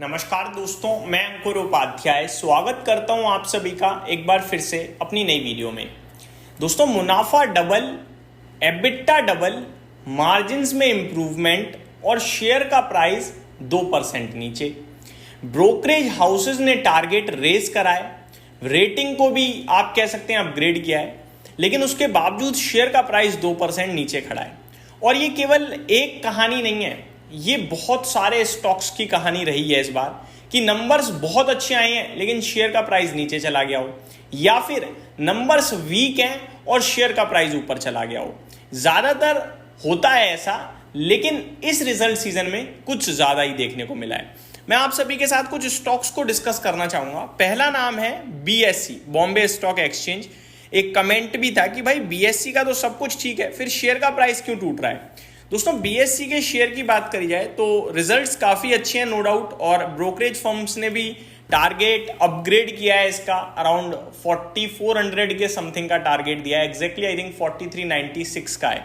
नमस्कार दोस्तों, मैं अंकुर उपाध्याय स्वागत करता हूं आप सभी का एक बार फिर से अपनी नई वीडियो में। दोस्तों, मुनाफा डबल, एबिटा डबल, मार्जिन्स में इंप्रूवमेंट और शेयर का प्राइस 2% नीचे। ब्रोकरेज हाउसेज ने टारगेट रेज कराए, रेटिंग को भी आप कह सकते हैं अपग्रेड किया है, लेकिन उसके बावजूद शेयर का प्राइस 2% नीचे खड़ा है। और ये केवल एक कहानी नहीं है, ये बहुत सारे स्टॉक्स की कहानी रही है इस बार कि नंबर्स बहुत अच्छे आए हैं लेकिन शेयर का प्राइस नीचे चला गया हो, या फिर नंबर्स वीक हैं और शेयर का प्राइस ऊपर चला गया हो। ज्यादातर होता है ऐसा, लेकिन इस रिजल्ट सीजन में कुछ ज्यादा ही देखने को मिला है। मैं आप सभी के साथ कुछ स्टॉक्स को डिस्कस करना चाहूंगा। पहला नाम है बीएससी, बॉम्बे स्टॉक एक्सचेंज। एक कमेंट भी था कि भाई बीएससी का तो सब कुछ ठीक है, फिर शेयर का प्राइस क्यों टूट रहा है। दोस्तों, बीएससी के शेयर की बात करी जाए तो रिजल्ट्स काफी अच्छे हैं नो डाउट, और ब्रोकरेज फर्म्स ने भी टारगेट अपग्रेड किया है इसका। अराउंड 4400 के समथिंग का टारगेट दिया है, एग्जैक्टली आई थिंक 4396 का है।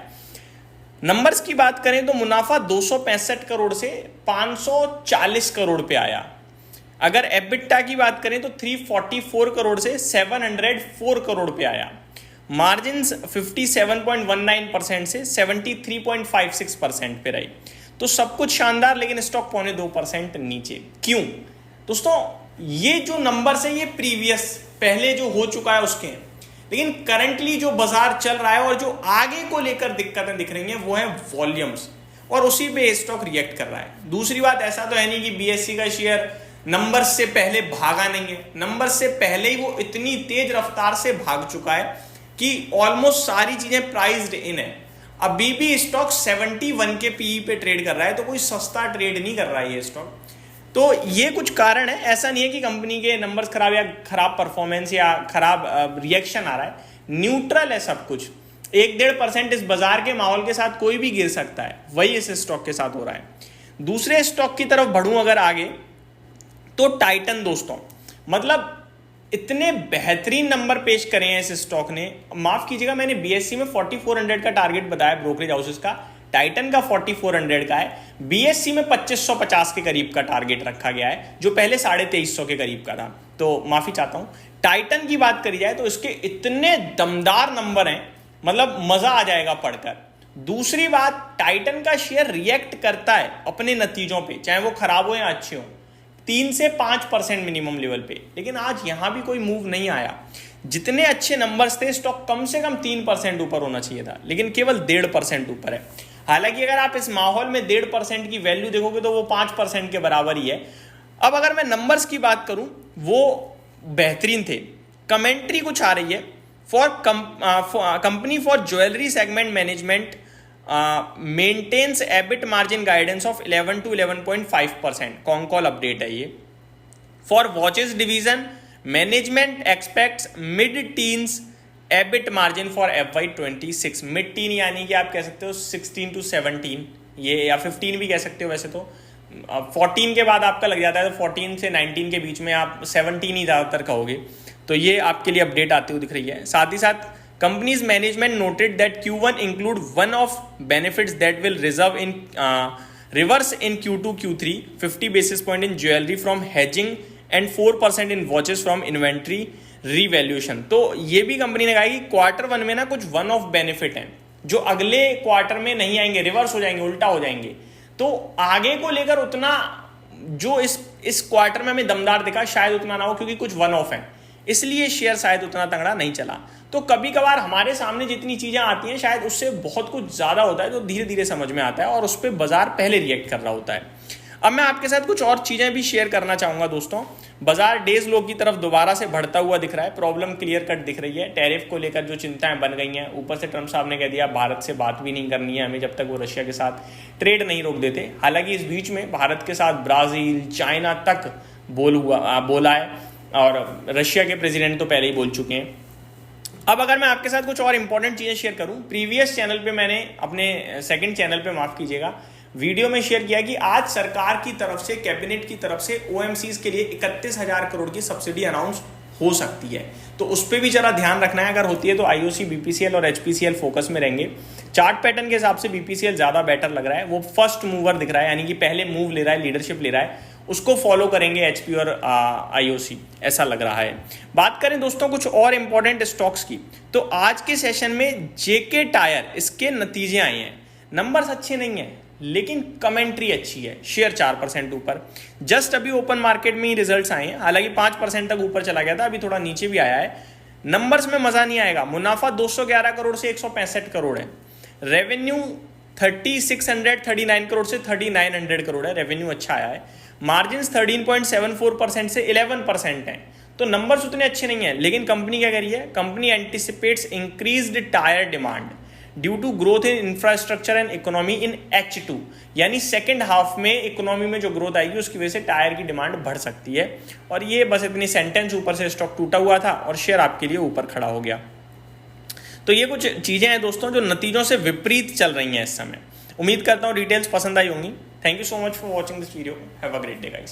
नंबर्स की बात करें तो मुनाफा 265 करोड़ से 540 करोड़ पे आया। अगर एबिटा की बात करें तो 344 करोड़ से 704 करोड़ पे आया। मार्जिन्स 57.19% से 73.56% पे रही। तो सब कुछ शानदार, लेकिन स्टॉक 0.2% नीचे। क्यों दोस्तों? ये जो नंबर्स है ये प्रीवियस पहले जो हो चुका है उसके हैं, लेकिन करंटली जो बाजार चल रहा है और जो आगे को लेकर दिक्कतें दिख रही हैं वो है वॉल्यूम्स, और उसी पे स्टॉक रिएक्ट कर रहा है। दूसरी बात, ऐसा तो है नहीं कि बीएससी का शेयर नंबर्स से पहले भागा नहीं है। नंबर्स से पहले ही वो इतनी तेज रफ्तार से भाग चुका है कि ऑलमोस्ट सारी चीजें प्राइस्ड इन है। अभी भी स्टॉक 71 के पीई पे ट्रेड कर रहा है, तो कोई सस्ता ट्रेड नहीं कर रहा है ये स्टॉक। तो ये कुछ कारण है, ऐसा नहीं है कि कंपनी के नंबर्स खराब या खराब परफॉर्मेंस या खराब रिएक्शन आ रहा है। न्यूट्रल है सब कुछ। 1-1.5% इस बाजार के माहौल के साथ कोई भी गिर सकता है, वही इस स्टॉक के साथ हो रहा है। दूसरे स्टॉक की तरफ बढ़ूं अगर आगे, तो टाइटन दोस्तों, मतलब इतने बेहतरीन नंबर पेश करे हैं इस स्टॉक ने। माफ कीजिएगा, मैंने बीएससी में 4400 का टारगेट बताया ब्रोकरेज हाउसेस का, टाइटन का 4400 का है। बीएससी में 2550 के करीब का टारगेट रखा गया है, जो पहले 2350 के करीब का था। तो माफी चाहता हूं। टाइटन की बात करी जाए तो इसके इतने दमदार नंबर हैं, मतलब मजा आ जाएगा पढ़कर। दूसरी बात, टाइटन का शेयर रिएक्ट करता है अपने नतीजों पे, चाहे वो खराब हो या अच्छे हो, 3 से 5% मिनिमम लेवल पे। लेकिन आज यहां भी कोई मूव नहीं आया। जितने अच्छे नंबर्स थे, स्टॉक कम से कम 3% ऊपर होना चाहिए था, लेकिन केवल 1.5% ऊपर है। हालांकि अगर आप इस माहौल में 1.5% की वैल्यू देखोगे तो वो 5% के बराबर ही है। अब अगर मैं नंबर्स की बात करूं, वो बेहतरीन थे। कमेंट्री कुछ आ रही है for company for jewellery segment management maintains EBIT margin guidance of 11 to 11.5%। Concall update है ये। For watches division, management expects mid teens EBIT margin for FY26। Mid teen यानी कि आप कह सकते हो 16 to 17, ये या 15 भी कह सकते हो। वैसे तो 14 के बाद आपका लग जाता है, तो 14 से 19 के बीच में आप 17 ही ज़्यादातर कहोगे। तो ये आपके लिए अपडेट आती हुई दिख रही है। साथ ही साथ company's management noted that Q1 include one-off benefits that will reverse in Q2 Q3, 50 basis point in jewelry from hedging and 4% in watches from inventory revaluation। तो ये भी कंपनी ने कहा कि Q1 में ना कुछ वन ऑफ बेनिफिट हैं जो अगले क्वार्टर में नहीं आएंगे, रिवर्स हो जाएंगे, उल्टा हो जाएंगे। तो आगे को लेकर उतना जो इस क्वार्टर में हमें दमदार दिखा, शायद उतना ना हो, क्योंकि कुछ वन ऑफ है, इसलिए शेयर शायद उतना तगड़ा नहीं चला। तो कभी कभार हमारे सामने जितनी चीजें आती हैं, शायद उससे बहुत कुछ ज्यादा होता है जो धीरे धीरे समझ में आता है, और उस पर बाजार पहले रिएक्ट कर रहा होता है। अब मैं आपके साथ कुछ और चीजें भी शेयर करना चाहूंगा दोस्तों। बाजार डेज लो की तरफ दोबारा से बढ़ता हुआ दिख रहा है। प्रॉब्लम क्लियर कट दिख रही है। टैरिफ को लेकर जो चिंताएं बन गई हैं, ऊपर से ट्रम्प साहब ने कह दिया भारत से बात भी नहीं करनी है हमें जब तक वो रशिया के साथ ट्रेड नहीं रोक देते। हालांकि इस बीच में भारत के साथ ब्राजील, चाइना तक बोला है, और रशिया के प्रेसिडेंट तो पहले ही बोल चुके हैं। अब अगर मैं आपके साथ कुछ और इंपॉर्टेंट चीजें शेयर करूं, प्रीवियस चैनल पे मैंने अपने सेकंड चैनल पे, माफ कीजिएगा, वीडियो में शेयर किया कि आज सरकार की तरफ से, कैबिनेट की तरफ से ओएमसीज के लिए 31,000 करोड़ की सब्सिडी अनाउंस हो सकती है। तो उस पर भी जरा ध्यान रखना है। अगर होती है तो आईओसी, बीपीसीएल और एचपीसीएल फोकस में रहेंगे। चार्ट पैटर्न के हिसाब से बीपीसीएल ज्यादा बेटर लग रहा है, वो फर्स्ट मूवर दिख रहा है, यानी कि पहले मूव ले रहा है, लीडरशिप ले रहा है। उसको फॉलो करेंगे एचपी और आईओसी, ऐसा लग रहा है। बात करें दोस्तों कुछ और इंपॉर्टेंट स्टॉक्स की, तो आज के सेशन में जेके टायर, इसके नतीजे आए हैं, नंबर्स अच्छे नहीं हैं लेकिन कमेंट्री अच्छी है, शेयर 4% ऊपर। जस्ट अभी ओपन मार्केट में ही रिजल्ट्स आए हैं, हालांकि 5% तक ऊपर चला गया था, अभी थोड़ा नीचे भी आया है। नंबर्स में मजा नहीं आएगा, मुनाफा 211 करोड़ से 165 करोड़ है, रेवेन्यू 3639 करोड़ से 3900 करोड़ है, रेवेन्यू अच्छा आया है। मार्जिन 13.74% से 11% है, तो नंबर्स उतने अच्छे नहीं है। लेकिन कंपनी क्या करी है, company anticipates increased tyre demand due to growth in infrastructure and economy in H2, यानी सेकेंड हाफ में इकोनॉमी में जो ग्रोथ आएगी उसकी वजह से टायर की डिमांड बढ़ सकती है। और ये बस इतनी सेंटेंस, ऊपर से स्टॉक टूटा हुआ था और शेयर आपके लिए ऊपर खड़ा हो गया। तो ये कुछ चीजें हैं दोस्तों जो नतीजों से विपरीत चल रही हैं इस समय। उम्मीद करता हूँ डिटेल्स पसंद आई होंगी। Thank you so much for watching this video. Have a great day guys.